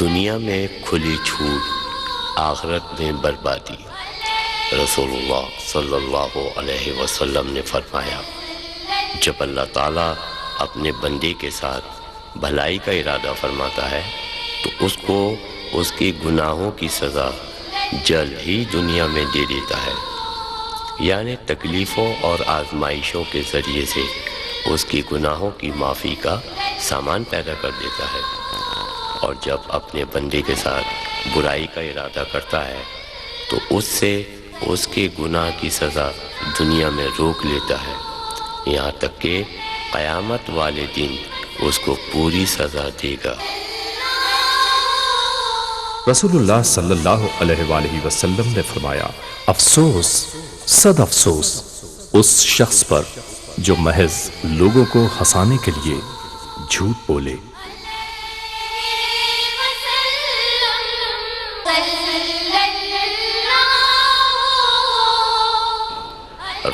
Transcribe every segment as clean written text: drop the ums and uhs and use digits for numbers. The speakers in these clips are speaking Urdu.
دنیا میں کھلی چھوٹ، آخرت میں بربادی۔ رسول اللہ صلی اللہ علیہ وسلم نے فرمایا، جب اللہ تعالیٰ اپنے بندے کے ساتھ بھلائی کا ارادہ فرماتا ہے تو اس کو اس کے گناہوں کی سزا جلد ہی دنیا میں دے دیتا ہے، یعنی تکلیفوں اور آزمائشوں کے ذریعے سے اس کی گناہوں کی معافی کا سامان پیدا کر دیتا ہے، اور جب اپنے بندے کے ساتھ برائی کا ارادہ کرتا ہے تو اس سے اس کے گناہ کی سزا دنیا میں روک لیتا ہے، یہاں تک کہ قیامت والے دن اس کو پوری سزا دے گا۔ رسول اللہ صلی اللہ علیہ وآلہ وسلم نے فرمایا، افسوس، صد افسوس اس شخص پر جو محض لوگوں کو ہنسانے کے لیے جھوٹ بولے۔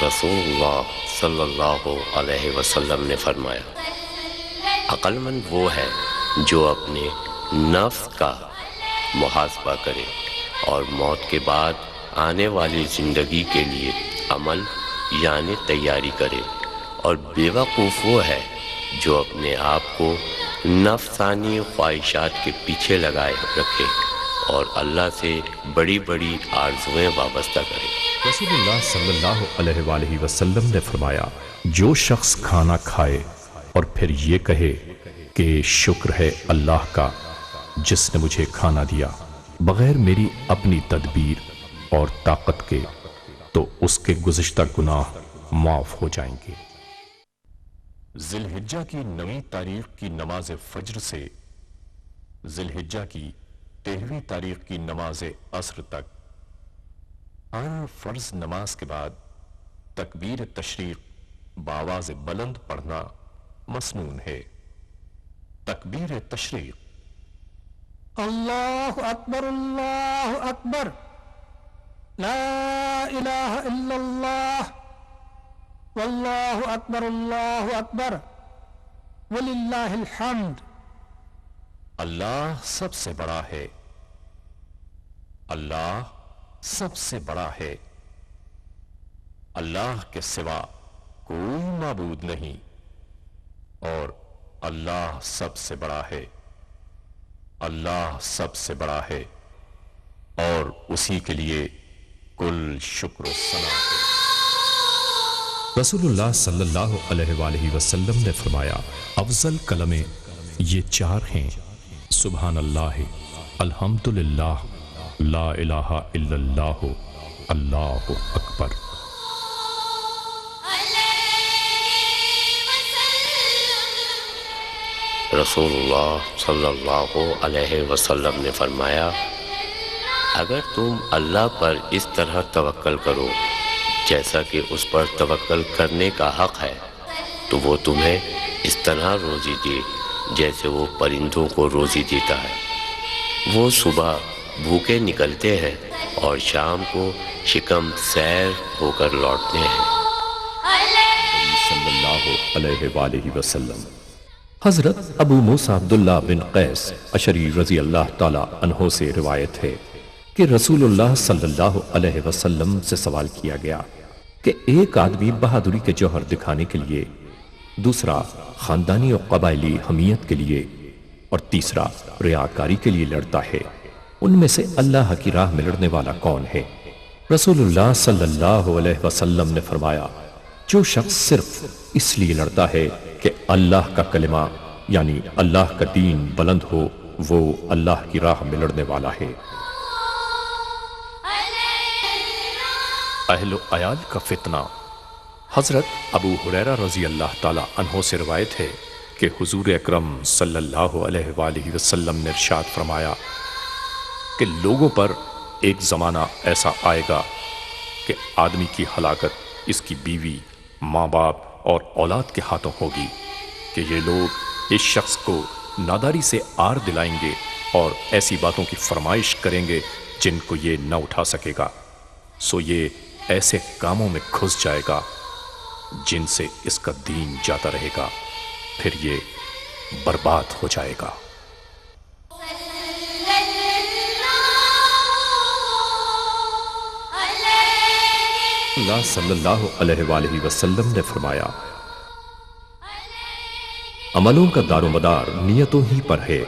رسول اللہ صلی اللہ علیہ وسلم نے فرمایا، عقل مند وہ ہے جو اپنے نفس کا محاسبہ کرے اور موت کے بعد آنے والی زندگی کے لیے عمل یعنی تیاری کرے، اور بیوقوف وہ ہے جو اپنے آپ کو نفسانی خواہشات کے پیچھے لگائے رکھے اور اللہ سے بڑی بڑی آرزویں وابستہ کرے۔ رسول اللہ صلی اللہ علیہ وآلہ وسلم نے فرمایا، جو شخص کھانا کھائے اور پھر یہ کہے کہ شکر ہے اللہ کا جس نے مجھے کھانا دیا بغیر میری اپنی تدبیر اور طاقت کے، تو اس کے گزشتہ گناہ معاف ہو جائیں گے۔ ذی الحجہ کی 9ویں تاریخ کی نماز فجر سے ذی الحجہ کی 13ویں تاریخ کی نماز عصر تک ہر فرض نماز کے بعد تکبیر تشریق بآواز بلند پڑھنا مسنون ہے۔ تکبیر تشریق: اللہ اکبر، اللہ اکبر، لا الہ الا اللہ، واللہ اکبر، اللہ اکبر، وللہ الحمد۔ اللہ سب سے بڑا ہے، اللہ سب سے بڑا ہے، اللہ کے سوا کوئی معبود نہیں، اور اللہ سب سے بڑا ہے، اللہ سب سے بڑا ہے، اور اسی کے لیے کل شکر و ثنا ہے۔ رسول اللہ صلی اللہ علیہ وآلہ وسلم نے فرمایا، افضل کلمے یہ 4 ہیں: سبحان اللہ، الحمدللہ، لا الہ الا اللہ، اللہ اکبر۔ رسول اللہ صلی اللہ علیہ وسلم نے فرمایا، اگر تم اللہ پر اس طرح توکل کرو جیسا کہ اس پر توکل کرنے کا حق ہے تو وہ تمہیں اس طرح روزی دے جیسے وہ پرندوں کو روزی دیتا ہے۔ وہ صبح بھوکے نکلتے ہیں اور شام کو شکم سیر ہو کر لوٹتے ہیں۔ صلی اللہ علیہ وآلہ وسلم۔ حضرت ابو موسیٰ عبداللہ بن قیس اشعری رضی اللہ تعالی عنہ سے روایت ہے کہ رسول اللہ صلی اللہ علیہ وسلم سے سوال کیا گیا کہ ایک آدمی بہادری کے جوہر دکھانے کے لیے، دوسرا خاندانی اور قبائلی حمیت کے لیے، اور تیسرا ریاکاری کے لیے لڑتا ہے، ان میں سے اللہ کی راہ میں لڑنے والا کون ہے؟ رسول اللہ صلی اللہ علیہ وسلم نے فرمایا، جو شخص صرف اس لیے لڑتا ہے کہ اللہ کا کلمہ یعنی اللہ کا دین بلند ہو، وہ اللہ کی راہ میں لڑنے والا ہے۔ اہل و عیال کا فتنہ۔ حضرت ابو ہریرہ رضی اللہ تعالی عنہ سے روایت ہے کہ حضور اکرم صلی اللہ علیہ وآلہ وسلم نے ارشاد فرمایا کہ لوگوں پر ایک زمانہ ایسا آئے گا کہ آدمی کی ہلاکت اس کی بیوی، ماں باپ اور اولاد کے ہاتھوں ہوگی، کہ یہ لوگ اس شخص کو ناداری سے آر دلائیں گے اور ایسی باتوں کی فرمائش کریں گے جن کو یہ نہ اٹھا سکے گا، سو یہ ایسے کاموں میں گھس جائے گا جن سے اس کا دین جاتا رہے گا، پھر یہ برباد ہو جائے گا۔ اللہ صلی اللہ علیہ وآلہ وسلم نے فرمایا عملوں کا دار و مدار نیتوں ہی پر ہے۔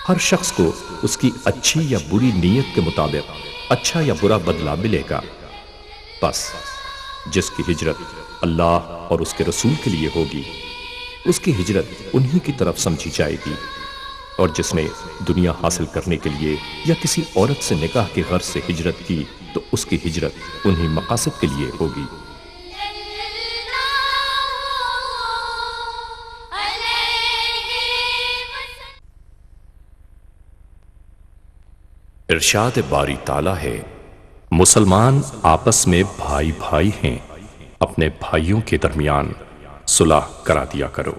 ہر شخص کو اس کی اچھی یا بری نیت کے مطابق اچھا یا برا بدلہ ملے گا۔ بس جس کی ہجرت اللہ اور اس کے رسول کے لیے ہوگی اس کی ہجرت انہی کی طرف سمجھی جائے گی، اور جس نے دنیا حاصل کرنے کے لیے یا کسی عورت سے نکاح کی غرض سے ہجرت کی تو اس کی ہجرت انہی مقاصد کے لیے ہوگی۔ ارشاد باری تعالیٰ ہے مسلمان آپس میں بھائی بھائی ہیں، اپنے بھائیوں کے درمیان صلح کرا دیا کرو۔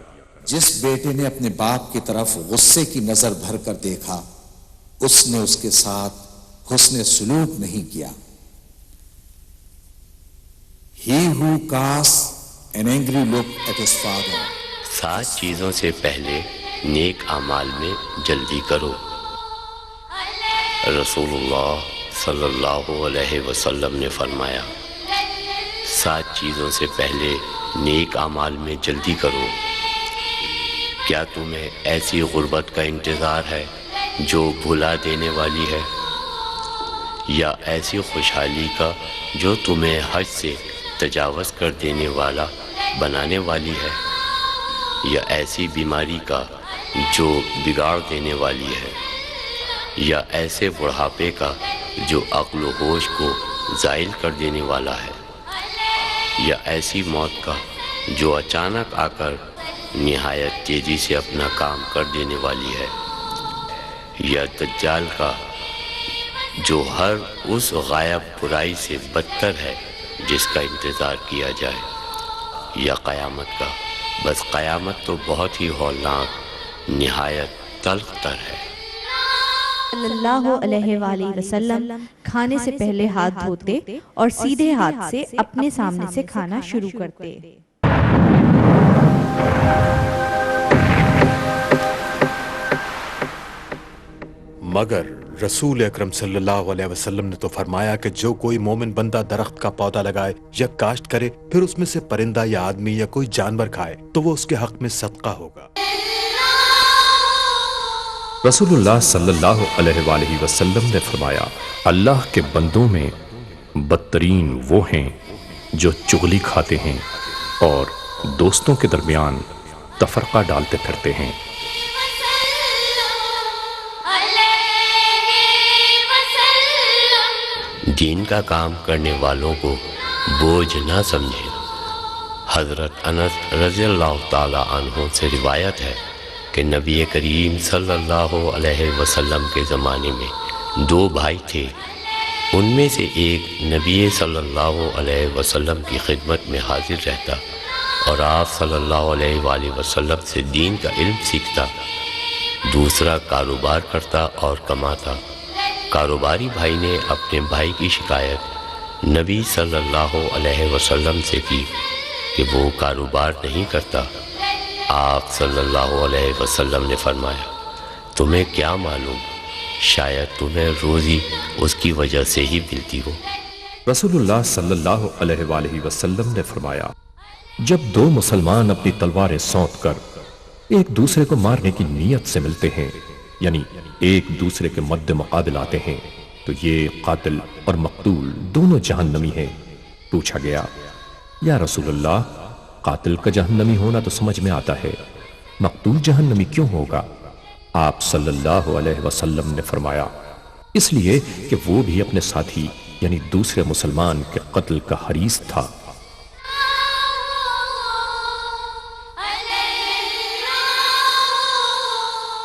جس بیٹے نے اپنے باپ کی طرف غصے کی نظر بھر کر دیکھا اس نے اس کے ساتھ حسن سلوک نہیں کیا۔ He who casts an angry look at his father. 7 چیزوں سے پہلے نیک اعمال میں جلدی کرو۔ رسول اللہ صلی اللہ علیہ وسلم نے فرمایا 7 چیزوں سے پہلے نیک اعمال میں جلدی کرو۔ کیا تمہیں ایسی غربت کا انتظار ہے جو بھلا دینے والی ہے، یا ایسی خوشحالی کا جو تمہیں حج سے تجاوز کر دینے والا بنانے والی ہے، یا ایسی بیماری کا جو بگاڑ دینے والی ہے، یا ایسے بڑھاپے کا جو عقل و ہوش کو زائل کر دینے والا ہے، یا ایسی موت کا جو اچانک آ کر نہایت تیزی سے اپنا کام کر دینے والی ہے، یا دجال کا جو ہر اس غائب برائی سے بدتر ہے جس کا انتظار کیا جائے، یا قیامت کا، بس قیامت تو بہت ہی ہولناک نہایت تلخ تر ہے۔ صلی اللہ علیہ وآلہ وسلم کھانے سے پہلے ہاتھ دھوتے اور سیدھے ہاتھ سے اپنے سامنے سے کھانا شروع کرتے۔ مگر رسول اکرم صلی اللہ علیہ وسلم نے تو فرمایا کہ جو کوئی مومن بندہ درخت کا پودا لگائے یا کاشت کرے پھر اس میں سے پرندہ یا آدمی یا کوئی جانور کھائے تو وہ اس کے حق میں صدقہ ہوگا۔ رسول اللہ صلی اللہ علیہ وآلہ وسلم نے فرمایا اللہ کے بندوں میں بدترین وہ ہیں جو چغلی کھاتے ہیں اور دوستوں کے درمیان تفرقہ ڈالتے پھرتے ہیں۔ دین کا کام کرنے والوں کو بوجھ نہ سمجھیں۔ حضرت انس رضی اللہ تعالی عنہ سے روایت ہے کہ نبی کریم صلی اللہ علیہ وسلم کے زمانے میں 2 بھائی تھے۔ ان میں سے ایک نبی صلی اللہ علیہ وسلم کی خدمت میں حاضر رہتا اور آپ صلی اللہ علیہ وآلہ وسلم سے دین کا علم سیکھتا، دوسرا کاروبار کرتا اور کماتا۔ کاروباری بھائی نے اپنے بھائی کی شکایت نبی صلی اللہ علیہ وسلم سے کی کہ وہ کاروبار نہیں کرتا۔ آپ صلی اللہ علیہ وسلم نے فرمایا تمہیں کیا معلوم، شاید تمہیں روزی اس کی وجہ سے ہی ملتی ہو۔ رسول اللہ صلی اللہ علیہ وآلہ وسلم نے فرمایا جب 2 مسلمان اپنی تلواریں سونت کر ایک دوسرے کو مارنے کی نیت سے ملتے ہیں، یعنی ایک دوسرے کے مد مقابل آتے ہیں، تو یہ قاتل اور مقتول دونوں جہنمی ہیں۔ پوچھا گیا یا رسول اللہ قاتل کا جہنمی ہونا تو سمجھ میں آتا ہے، مقتول جہنمی کیوں ہوگا؟ آپ صلی اللہ علیہ وسلم نے فرمایا اس لیے کہ وہ بھی اپنے ساتھی یعنی دوسرے مسلمان کے قتل کا حریص تھا۔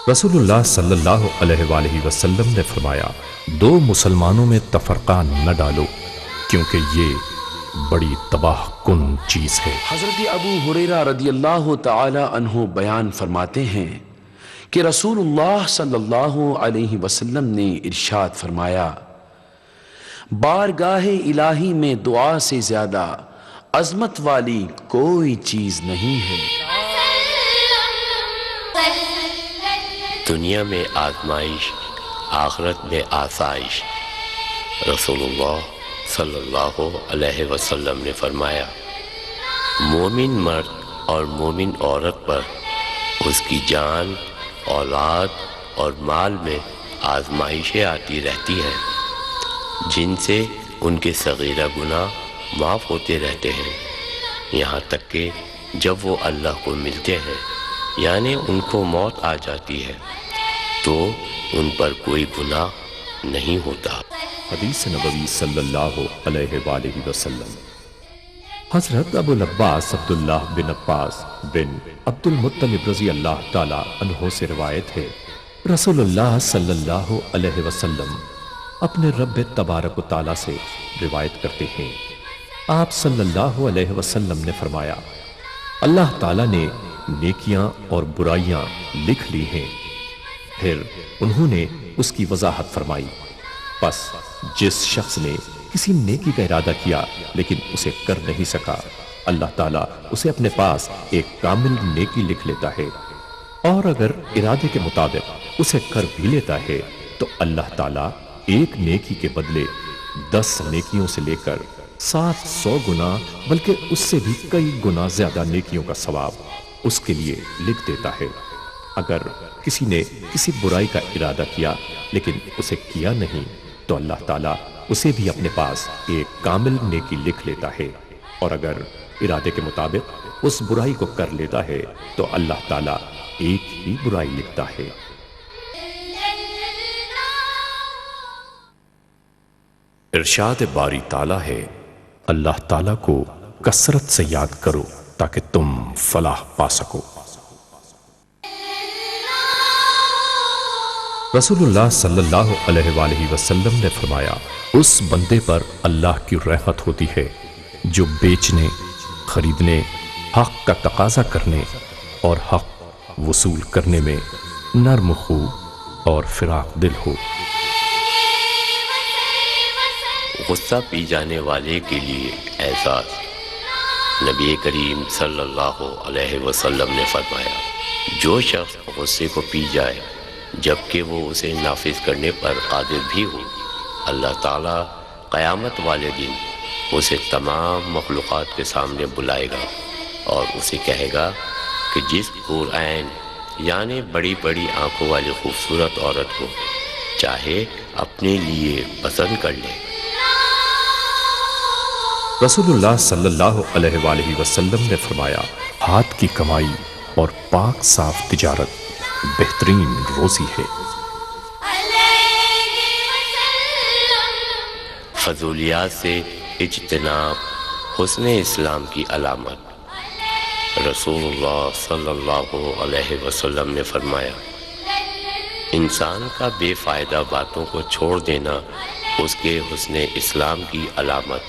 رسول اللہ صلی اللہ علیہ وآلہ وسلم نے فرمایا 2 مسلمانوں میں تفرقہ نہ ڈالو کیونکہ یہ بڑی تباہ کن چیز ہے۔ حضرت ابو ہریرہ رضی اللہ تعالی عنہ بیان فرماتے ہیں کہ رسول اللہ صلی اللہ علیہ وسلم نے ارشاد فرمایا بارگاہ الہی میں دعا سے زیادہ عظمت والی کوئی چیز نہیں ہے۔ دنیا میں آزمائش، آخرت میں آسائش۔ رسول اللہ صلی اللہ علیہ وسلم نے فرمایا، مومن مرد اور مومن عورت پر اس کی جان، اولاد اور مال میں آزمائشیں آتی رہتی ہیں، جن سے ان کے صغیرہ گناہ معاف ہوتے رہتے ہیں، یہاں تک کہ جب وہ اللہ کو ملتے ہیں یعنی ان کو موت آ جاتی ہے تو ان پر کوئی گناہ نہیں ہوتا۔ حدیث نبوی صلی اللہ علیہ وآلہ وسلم۔ حضرت ابو العباس عبداللہ بن عباس بن عبد المطلب رضی اللہ تعالی عنہ سے روایت ہے، رسول اللہ صلی اللہ علیہ وسلم اپنے رب تبارک و تعالی سے روایت کرتے ہیں، آپ صلی اللہ علیہ وسلم نے فرمایا، اللہ تعالی نے نیکیاں اور برائیاں لکھ لی ہیں، پھر انہوں نے اس کی وضاحت فرمائی، پس جس شخص نے کسی نیکی کا ارادہ کیا لیکن اسے کر نہیں سکا، اللہ تعالیٰ اسے اپنے پاس ایک کامل نیکی لکھ لیتا ہے، اور اگر ارادے کے مطابق اسے کر بھی لیتا ہے تو اللہ تعالیٰ ایک نیکی کے بدلے 10 نیکیوں سے لے کر 700 گنا بلکہ اس سے بھی کئی گنا زیادہ نیکیوں کا ثواب اس کے لیے لکھ دیتا ہے۔ اگر کسی نے کسی برائی کا ارادہ کیا لیکن اسے کیا نہیں تو اللہ تعالیٰ اسے بھی اپنے پاس ایک کامل نیکی لکھ لیتا ہے، اور اگر ارادے کے مطابق اس برائی کو کر لیتا ہے تو اللہ تعالیٰ ایک ہی برائی لکھتا ہے۔ ارشاد باری تعالیٰ ہے، اللہ تعالیٰ کو کثرت سے یاد کرو تاکہ تم فلاح پا سکو۔ رسول اللہ صلی اللہ علیہ وآلہ وسلم نے فرمایا، اس بندے پر اللہ کی رحمت ہوتی ہے جو بیچنے، خریدنے، حق کا تقاضا کرنے اور حق وصول کرنے میں نرم خو اور فراق دل ہو۔ غصہ پی جانے والے کے لیے احساس۔ نبی کریم صلی اللہ علیہ وسلم نے فرمایا، جو شخص غصے کو پی جائے جبکہ وہ اسے نافذ کرنے پر قادر بھی ہو، اللہ تعالیٰ قیامت والے دن اسے تمام مخلوقات کے سامنے بلائے گا اور اسے کہے گا کہ جس حور عین یعنی بڑی بڑی آنکھوں والی خوبصورت عورت کو چاہے اپنے لیے پسند کر لے۔ رسول اللہ صلی اللہ علیہ وآلہ وسلم نے فرمایا، ہاتھ کی کمائی اور پاک صاف تجارت بہترین روزی ہے۔ فضولیات سے اجتناب حسن اسلام کی علامت۔ رسول اللہ صلی اللہ علیہ وسلم نے فرمایا، انسان کا بے فائدہ باتوں کو چھوڑ دینا اس کے حسن اسلام کی علامت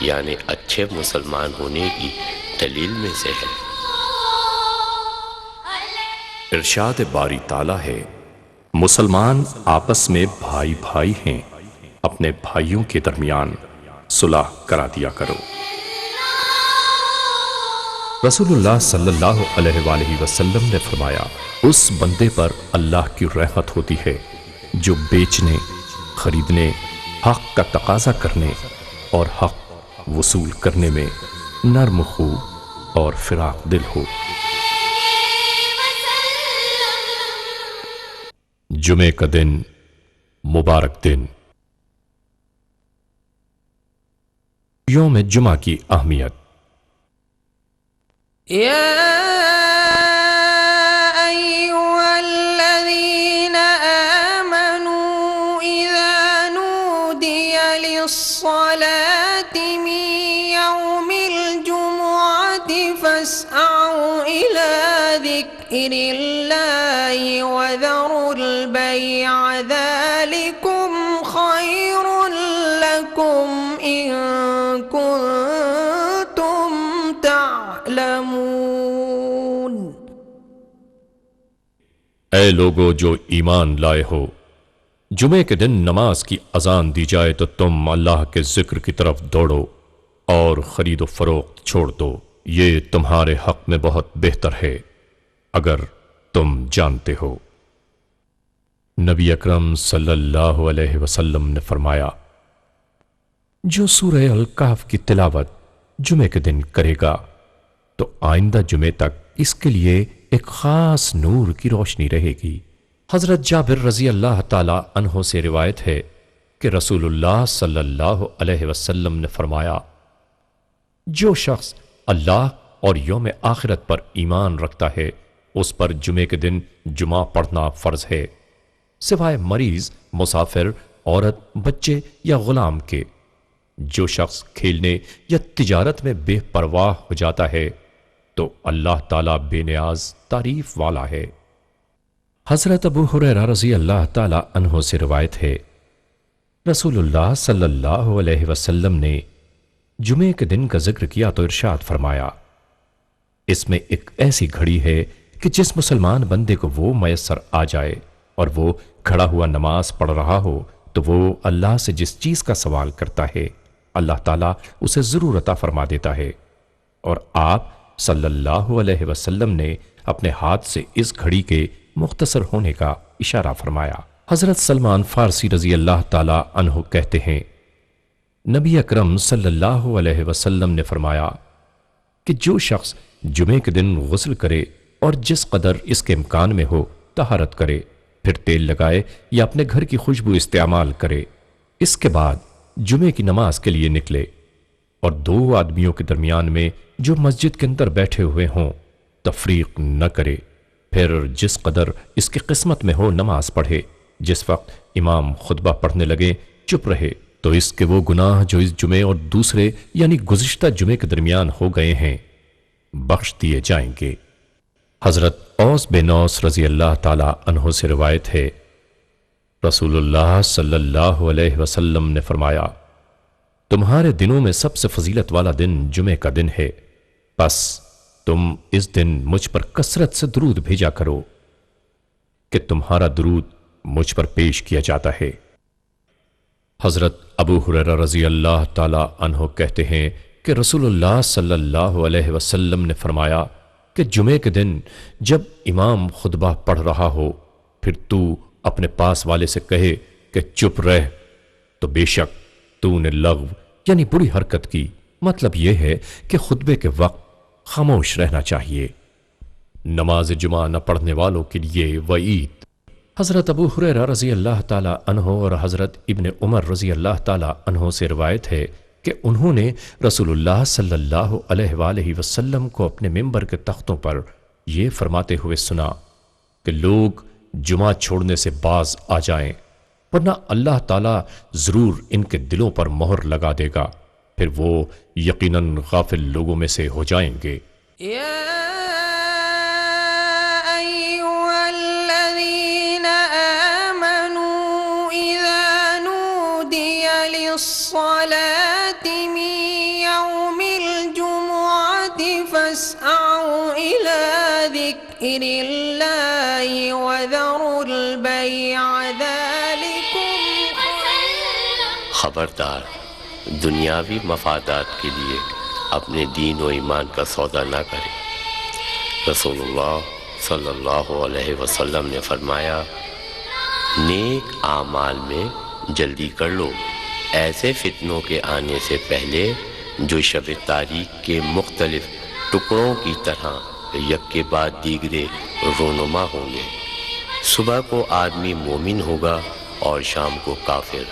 یعنی اچھے مسلمان ہونے کی دلیل میں سے ہے۔ ارشاد باری تعالیٰ ہے، مسلمان آپس میں بھائی بھائی ہیں، اپنے بھائیوں کے درمیان صلح کرا دیا کرو۔ رسول اللہ صلی اللہ علیہ وآلہ وسلم نے فرمایا، اس بندے پر اللہ کی رحمت ہوتی ہے جو بیچنے، خریدنے، حق کا تقاضا کرنے اور حق وصول کرنے میں نرم خو اور فراق دل ہو۔ جمعے کا دن مبارک دن۔ یوم جمعہ کی اہمیت۔ الصلاة من يوم الجمعة فاسعوا إلى ذكر الله وذروا البيع ذلكم خير لكم إن كنتم تعلمون۔ اے لوگو جو ایمان لائے ہو، جمعے کے دن نماز کی اذان دی جائے تو تم اللہ کے ذکر کی طرف دوڑو اور خرید و فروخت چھوڑ دو، یہ تمہارے حق میں بہت بہتر ہے اگر تم جانتے ہو۔ نبی اکرم صلی اللہ علیہ وسلم نے فرمایا، جو سورہ الکہف کی تلاوت جمعے کے دن کرے گا تو آئندہ جمعے تک اس کے لیے ایک خاص نور کی روشنی رہے گی۔ حضرت جابر رضی اللہ تعالی عنہ سے روایت ہے کہ رسول اللہ صلی اللہ علیہ وسلم نے فرمایا، جو شخص اللہ اور یوم آخرت پر ایمان رکھتا ہے اس پر جمعے کے دن جمعہ پڑھنا فرض ہے، سوائے مریض، مسافر، عورت، بچے یا غلام کے۔ جو شخص کھیلنے یا تجارت میں بے پرواہ ہو جاتا ہے تو اللہ تعالیٰ بے نیاز تعریف والا ہے۔ حضرت ابو ہریرہ رضی اللہ تعالیٰ عنہ سے روایت ہے، رسول اللہ صلی اللہ علیہ وسلم نے جمعے کے دن کا ذکر کیا تو ارشاد فرمایا، اس میں ایک ایسی گھڑی ہے کہ جس مسلمان بندے کو وہ میسر آ جائے اور وہ کھڑا ہوا نماز پڑھ رہا ہو تو وہ اللہ سے جس چیز کا سوال کرتا ہے اللہ تعالیٰ اسے ضرور عطا فرما دیتا ہے۔ اور آپ صلی اللہ علیہ وسلم نے اپنے ہاتھ سے اس گھڑی کے مختصر ہونے کا اشارہ فرمایا۔ حضرت سلمان فارسی رضی اللہ تعالیٰ عنہ کہتے ہیں، نبی اکرم صلی اللہ علیہ وسلم نے فرمایا کہ جو شخص جمعے کے دن غسل کرے اور جس قدر اس کے امکان میں ہو طہارت کرے، پھر تیل لگائے یا اپنے گھر کی خوشبو استعمال کرے، اس کے بعد جمعے کی نماز کے لیے نکلے اور دو آدمیوں کے درمیان میں جو مسجد کے اندر بیٹھے ہوئے ہوں تفریق نہ کرے، پھر جس قدر اس کی قسمت میں ہو نماز پڑھے، جس وقت امام خطبہ پڑھنے لگے چپ رہے تو اس کے وہ گناہ جو اس جمعے اور دوسرے یعنی گزشتہ جمعے کے درمیان ہو گئے ہیں بخش دیے جائیں گے۔ حضرت اوس بن اوس رضی اللہ تعالی عنہ سے روایت ہے، رسول اللہ صلی اللہ علیہ وسلم نے فرمایا، تمہارے دنوں میں سب سے فضیلت والا دن جمعے کا دن ہے، بس تم اس دن مجھ پر کثرت سے درود بھیجا کرو کہ تمہارا درود مجھ پر پیش کیا جاتا ہے۔ حضرت ابو ہریرہ رضی اللہ تعالی عنہ کہتے ہیں کہ رسول اللہ صلی اللہ علیہ وسلم نے فرمایا کہ جمعے کے دن جب امام خطبہ پڑھ رہا ہو پھر تو اپنے پاس والے سے کہے کہ چپ رہ، تو بے شک تو نے لغو یعنی بری حرکت کی، مطلب یہ ہے کہ خطبے کے وقت خاموش رہنا چاہیے۔ نماز جمعہ نہ پڑھنے والوں کے لیے وعید۔ حضرت ابو ہریرہ رضی اللہ تعالی عنہ اور حضرت ابن عمر رضی اللہ تعالی عنہ سے روایت ہے کہ انہوں نے رسول اللہ صلی اللہ علیہ وآلہ وسلم کو اپنے ممبر کے تختوں پر یہ فرماتے ہوئے سنا کہ لوگ جمعہ چھوڑنے سے باز آ جائیں، ورنہ اللہ تعالیٰ ضرور ان کے دلوں پر مہر لگا دے گا، پھر وہ یقیناً غافل لوگوں میں سے ہو جائیں گے۔ يا أيها الذين آمنوا إذا نودي للصلاة من يوم الجمعة فاسعوا إلى ذكر الله وذروا البيع ذلكم خبردار، دنیاوی مفادات کے لیے اپنے دین و ایمان کا سودا نہ کرے۔ رسول اللہ صلی اللہ علیہ وسلم نے فرمایا، نیک اعمال میں جلدی کر لو ایسے فتنوں کے آنے سے پہلے جو شب تاریک کے مختلف ٹکڑوں کی طرح یک کے بعد دیگرے رونما ہوں گے۔ صبح کو آدمی مومن ہوگا اور شام کو کافر،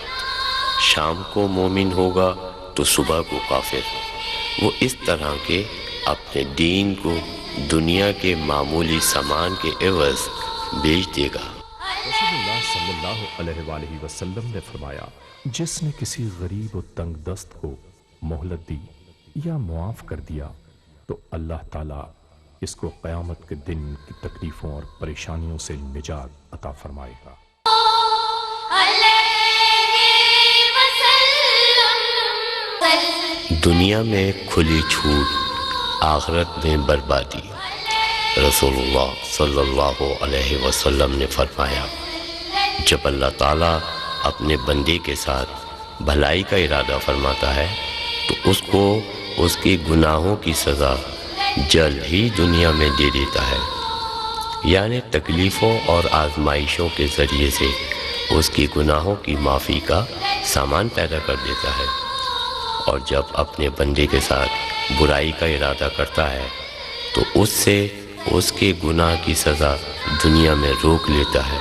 شام کو مومن ہوگا تو صبح کو کافر۔ وہ اس طرح کے اپنے دین کو دنیا کے معمولی سامان کے عوض بیچ دے گا۔ رسول اللہ صلی اللہ علیہ وآلہ وسلم نے فرمایا، جس نے کسی غریب و تنگ دست کو مہلت دی یا معاف کر دیا تو اللہ تعالیٰ اس کو قیامت کے دن کی تکلیفوں اور پریشانیوں سے نجات عطا فرمائے گا۔ دنیا میں کھلی چھوٹ، آخرت میں بربادی۔ رسول اللہ صلی اللہ علیہ وسلم نے فرمایا، جب اللہ تعالیٰ اپنے بندے کے ساتھ بھلائی کا ارادہ فرماتا ہے تو اس کو اس کے گناہوں کی سزا جلد ہی دنیا میں دے دیتا ہے، یعنی تکلیفوں اور آزمائشوں کے ذریعے سے اس کی گناہوں کی معافی کا سامان پیدا کر دیتا ہے۔ اور جب اپنے بندے کے ساتھ برائی کا ارادہ کرتا ہے تو اس سے اس کے گناہ کی سزا دنیا میں روک لیتا ہے،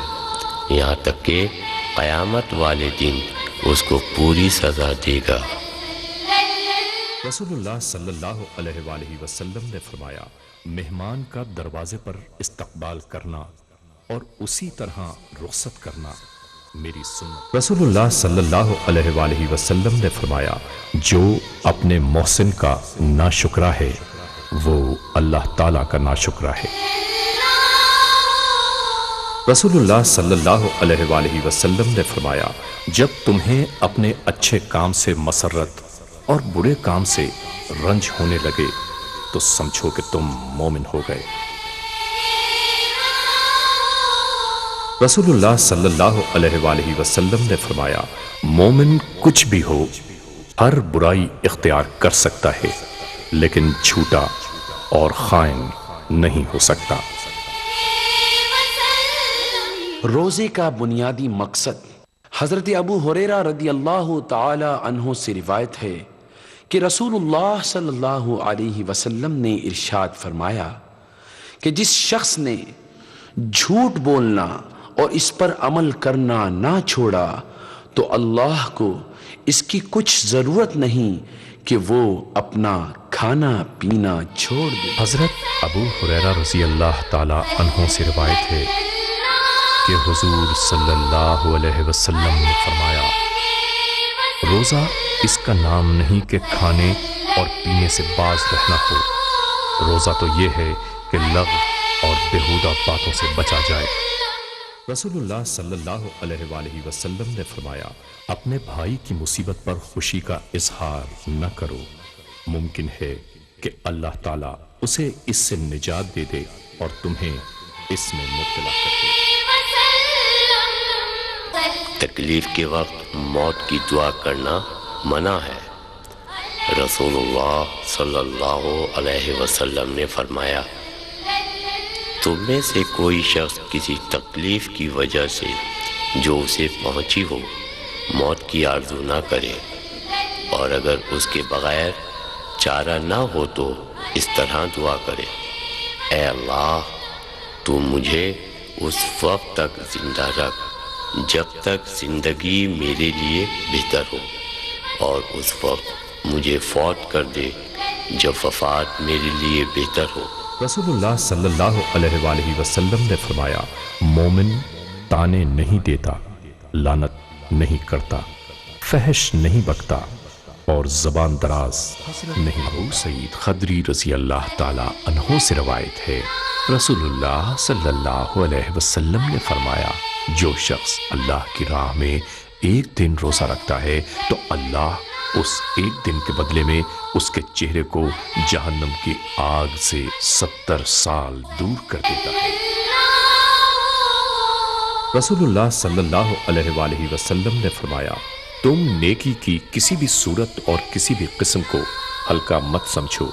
یہاں تک کہ قیامت والے دن اس کو پوری سزا دے گا۔ رسول اللہ صلی اللہ علیہ وآلہ وسلم نے فرمایا، مہمان کا دروازے پر استقبال کرنا اور اسی طرح رخصت کرنا میری سنت۔ رسول اللہ صلی اللہ علیہ وآلہ وسلم نے فرمایا، جو اپنے محسن کا ناشکرا ہے وہ اللہ تعالیٰ کا ناشکرا ہے۔ رسول اللہ صلی اللہ علیہ وآلہ وسلم نے فرمایا، جب تمہیں اپنے اچھے کام سے مسرت اور برے کام سے رنج ہونے لگے تو سمجھو کہ تم مومن ہو گئے۔ رسول اللہ صلی اللہ علیہ وآلہ وسلم نے فرمایا، مومن کچھ بھی ہو ہر برائی اختیار کر سکتا ہے لیکن جھوٹا اور خائن نہیں ہو سکتا۔ روزے کا بنیادی مقصد حضرت ابو ہریرہ رضی اللہ تعالی عنہ سے روایت ہے کہ رسول اللہ صلی اللہ علیہ وسلم نے ارشاد فرمایا کہ جس شخص نے جھوٹ بولنا اور اس پر عمل کرنا نہ چھوڑا تو اللہ کو اس کی کچھ ضرورت نہیں کہ وہ اپنا کھانا پینا چھوڑ دے۔ حضرت ابو ہریرہ رضی اللہ تعالی عنہ سے روایت ہے کہ حضور صلی اللہ علیہ وسلم نے فرمایا، روزہ اس کا نام نہیں کہ کھانے اور پینے سے باز رہنا ہو، روزہ تو یہ ہے کہ لغو اور بیہودہ باتوں سے بچا جائے۔ رسول اللہ صلی اللہ علیہ وآلہ وسلم نے فرمایا، اپنے بھائی کی مصیبت پر خوشی کا اظہار نہ کرو، ممکن ہے کہ اللہ تعالیٰ اسے اس سے نجات دے دے اور تمہیں اس میں مبتلا کر دے۔ تکلیف کے وقت موت کی دعا کرنا منع ہے۔ رسول اللہ صلی اللہ علیہ وسلم نے فرمایا، تم میں سے کوئی شخص کسی تکلیف کی وجہ سے جو اسے پہنچی ہو موت کی آرزو نہ کرے، اور اگر اس کے بغیر چارہ نہ ہو تو اس طرح دعا کرے، اے اللہ تو مجھے اس وقت تک زندہ رکھ جب تک زندگی میرے لیے بہتر ہو، اور اس وقت مجھے فوت کر دے جب وفات میرے لیے بہتر ہو۔ رسول اللہ صلی اللہ علیہ وآلہ وسلم نے فرمایا، مومن تانے نہیں دیتا، لعنت نہیں کرتا، فحش نہیں بکتا اور زبان دراز نہیں۔ ابو سعید خدری رضی اللہ تعالی عنہ سے روایت ہے، رسول اللہ صلی اللہ علیہ وسلم نے فرمایا، جو شخص اللہ کی راہ میں ایک دن روزہ رکھتا ہے تو اللہ اس ایک دن کے بدلے میں اس کے چہرے کو جہنم کی آگ سے 70 سال دور کر دیتا ہے۔ رسول اللہ صلی اللہ علیہ وآلہ وسلم نے فرمایا، تم نیکی کی کسی بھی صورت اور کسی بھی قسم کو ہلکا مت سمجھو،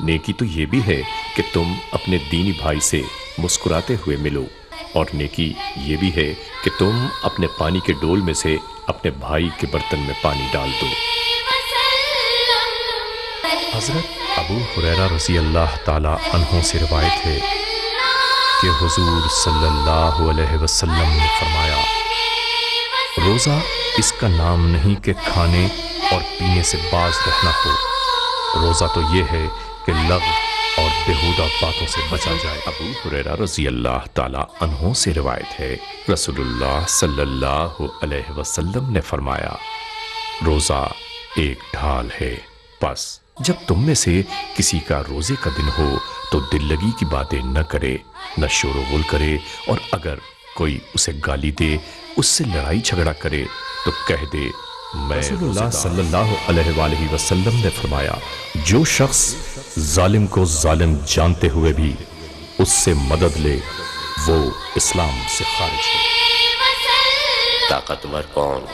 نیکی تو یہ بھی ہے کہ تم اپنے دینی بھائی سے مسکراتے ہوئے ملو، اور نیکی یہ بھی ہے کہ تم اپنے پانی کے ڈول میں سے اپنے بھائی کے برتن میں پانی ڈال دو۔ حضرت ابو ہریرہ رضی اللہ تعالی عنہ سے روایت ہے کہ حضور صلی اللہ علیہ وسلم نے فرمایا، روزہ اس کا نام نہیں کہ کھانے اور پینے سے باز رہنا ہو، روزہ تو یہ ہے کہ لغو اور بیہودہ باتوں سے بچا جائے۔ ابو ہریرہ رضی اللہ تعالی عنہ سے روایت ہے، رسول اللہ صلی اللہ علیہ وسلم نے فرمایا، روزہ ایک ڈھال ہے، پس جب تم میں سے کسی کا روزے کا دن ہو تو دل لگی کی باتیں نہ کرے، نہ شور و غل کرے، اور اگر کوئی اسے گالی دے، اس سے لڑائی جھگڑا کرے تو کہہ دے میں۔ رسول اللہ صلی اللہ علیہ وآلہ وسلم نے فرمایا، جو شخص ظالم کو ظالم جانتے ہوئے بھی اس سے مدد لے وہ اسلام سے خارج ہے۔ طاقتور کون؟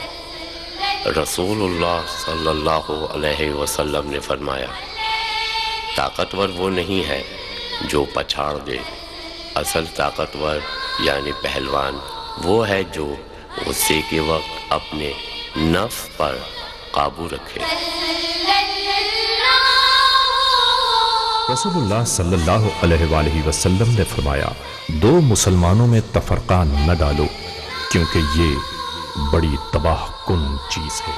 رسول اللہ صلی اللہ علیہ وسلم نے فرمایا، طاقتور وہ نہیں ہے جو پچھاڑ دے، اصل طاقتور یعنی پہلوان وہ ہے جو غصے کے وقت اپنے نفس پر قابو رکھے۔ رسول اللہ صلی اللہ علیہ وآلہ وسلم نے فرمایا، دو مسلمانوں میں تفرقہ نہ ڈالو، کیونکہ یہ بڑی تباہ کن چیز ہے۔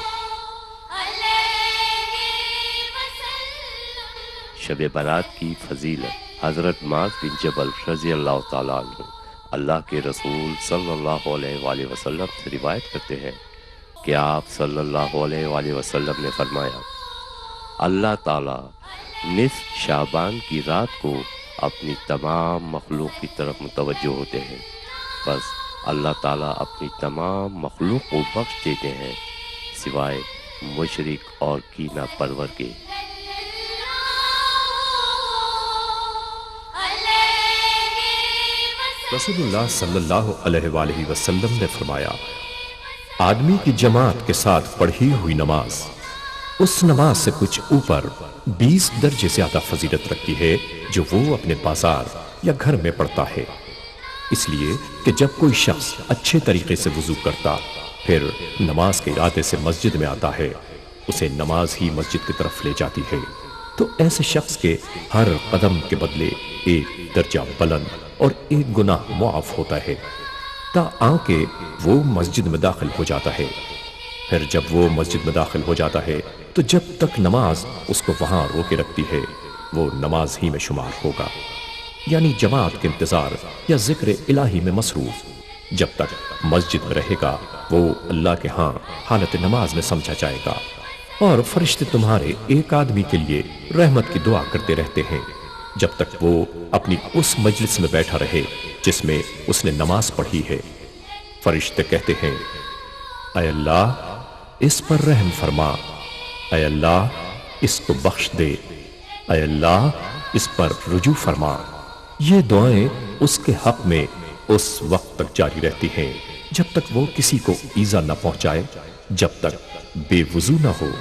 شب برات کی فضیلت حضرت معاذ بن جبل رضی اللہ تعالیٰ عنہ اللہ کے رسول صلی اللہ علیہ وآلہ وسلم سے روایت کرتے ہیں کہ آپ صلی اللہ علیہ وآلہ وسلم نے فرمایا، اللہ تعالیٰ نصف شعبان کی رات کو اپنی تمام مخلوق کی طرف متوجہ ہوتے ہیں، بس اللہ تعالیٰ اپنی تمام مخلوق کو بخش دیتے ہیں سوائے مشرک اور کینہ پرور کے۔ رسول اللہ صلی اللہ علیہ وآلہ وسلم نے فرمایا، آدمی کی جماعت کے ساتھ پڑھی ہوئی نماز اس نماز سے کچھ اوپر 20 درجے زیادہ فضیلت رکھتی ہے جو وہ اپنے بازار یا گھر میں پڑھتا ہے، اس لیے کہ جب کوئی شخص اچھے طریقے سے وضو کرتا پھر نماز کے ارادے سے مسجد میں آتا ہے، اسے نماز ہی مسجد کی طرف لے جاتی ہے، تو ایسے شخص کے ہر قدم کے بدلے ایک درجہ بلند اور ایک گناہ معاف ہوتا ہے تا آنکہ وہ مسجد میں داخل ہو جاتا ہے۔ پھر جب وہ مسجد میں داخل ہو جاتا ہے تو جب تک نماز اس کو وہاں روکے رکھتی ہے وہ نماز ہی میں شمار ہوگا، یعنی جماعت کے انتظار یا ذکر الہی میں مصروف۔ جب تک مسجد میں رہے گا وہ اللہ کے ہاں حالت نماز میں سمجھا جائے گا، اور فرشتے تمہارے ایک آدمی کے لیے رحمت کی دعا کرتے رہتے ہیں جب تک وہ اپنی اس مجلس میں بیٹھا رہے جس میں اس نے نماز پڑھی ہے۔ فرشتے کہتے ہیں، اے اللہ اس پر رحم فرما، اے اللہ اس کو بخش دے، اے اللہ اس پر رجوع فرما۔ یہ دعائیں اس کے حق میں اس وقت تک جاری رہتی ہیں جب تک وہ کسی کو ایذا نہ پہنچائے، جب تک بے وضو نہ ہو۔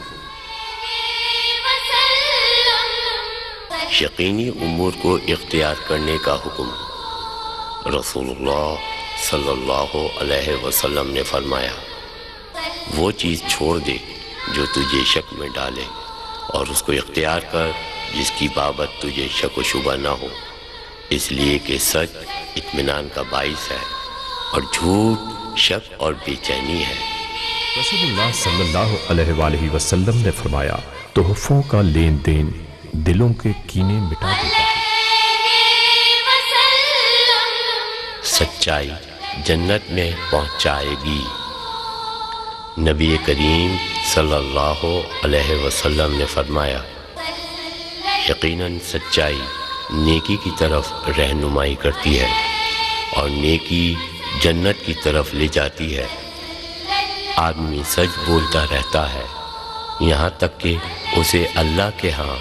یقینی امور کو اختیار کرنے کا حکم۔ رسول اللہ صلی اللہ علیہ وسلم نے فرمایا، وہ چیز چھوڑ دے جو تجھے شک میں ڈالے اور اس کو اختیار کر جس کی بابت تجھے شک و شبہ نہ ہو، اس لیے کہ سچ اطمینان کا باعث ہے اور جھوٹ شک اور بے چینی ہے۔ رسول اللہ صلی اللہ علیہ وآلہ وسلم نے فرمایا، تحفوں کا لین دین دلوں کے کینے مٹا دیتا ہے۔ سچائی جنت میں پہنچائے گی۔ نبی کریم صلی اللہ علیہ وسلم نے فرمایا، یقیناً سچائی نیکی کی طرف رہنمائی کرتی ہے اور نیکی جنت کی طرف لے جاتی ہے۔ آدمی سچ بولتا رہتا ہے یہاں تک کہ اسے اللہ کے ہاں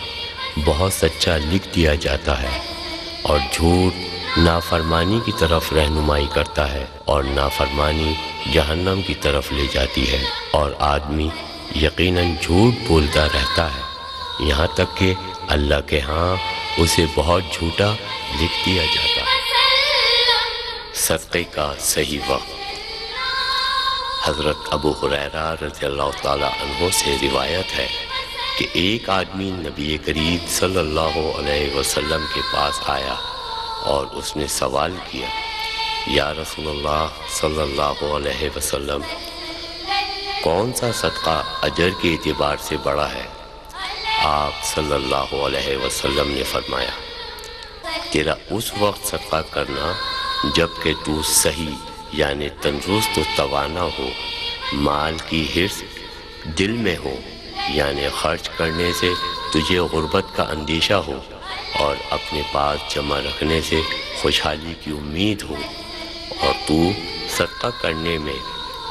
بہت سچا لکھ دیا جاتا ہے، اور جھوٹ نافرمانی کی طرف رہنمائی کرتا ہے اور نافرمانی جہنم کی طرف لے جاتی ہے، اور آدمی یقیناً جھوٹ بولتا رہتا ہے یہاں تک کہ اللہ کے ہاں اسے بہت جھوٹا لکھ دیا جاتا ہے۔ صدقے کا صحیح وقت۔ حضرت ابو ہریرہ رضی اللہ تعالیٰ عنہ سے روایت ہے کہ ایک آدمی نبی کریم صلی اللہ علیہ وسلم کے پاس آیا اور اس نے سوال کیا، یا رسول اللہ صلی اللہ علیہ وسلم، کون سا صدقہ اجر کے اعتبار سے بڑا ہے؟ آپ صلی اللہ علیہ وسلم نے فرمایا، تیرا اس وقت صدقہ کرنا جب کہ تو صحیح یعنی تندرست و توانا ہو، مال کی حرص دل میں ہو یعنی خرچ کرنے سے تجھے غربت کا اندیشہ ہو، اور اپنے پاس جمع رکھنے سے خوشحالی کی امید ہو، اور تو صدقہ کرنے میں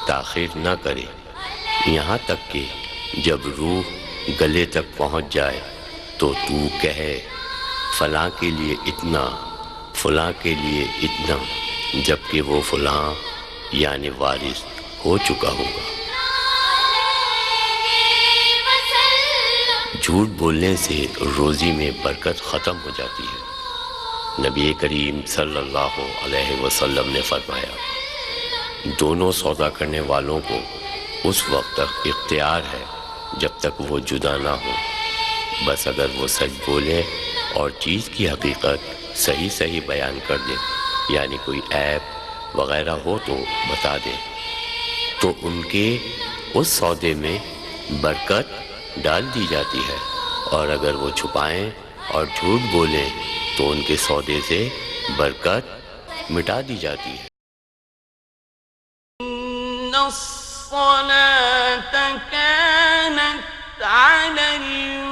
تاخیر نہ کرے یہاں تک کہ جب روح گلے تک پہنچ جائے تو کہے فلاں کے لیے اتنا، فلاں کے لیے اتنا، جبکہ وہ فلاں یعنی وارث ہو چکا ہوگا۔ جھوٹ بولنے سے روزی میں برکت ختم ہو جاتی ہے۔ نبی کریم صلی اللہ علیہ وسلم نے فرمایا، دونوں سودا کرنے والوں کو اس وقت تک اختیار ہے جب تک وہ جدا نہ ہو، بس اگر وہ سچ بولیں اور چیز کی حقیقت صحیح صحیح بیان کر دیں، یعنی کوئی عیب وغیرہ ہو تو بتا دیں، تو ان کے اس سودے میں برکت ڈال دی جاتی ہے، اور اگر وہ چھپائیں اور جھوٹ بولیں تو ان کے سودے سے برکت مٹا دی جاتی ہے۔ إن الصلاة كانت على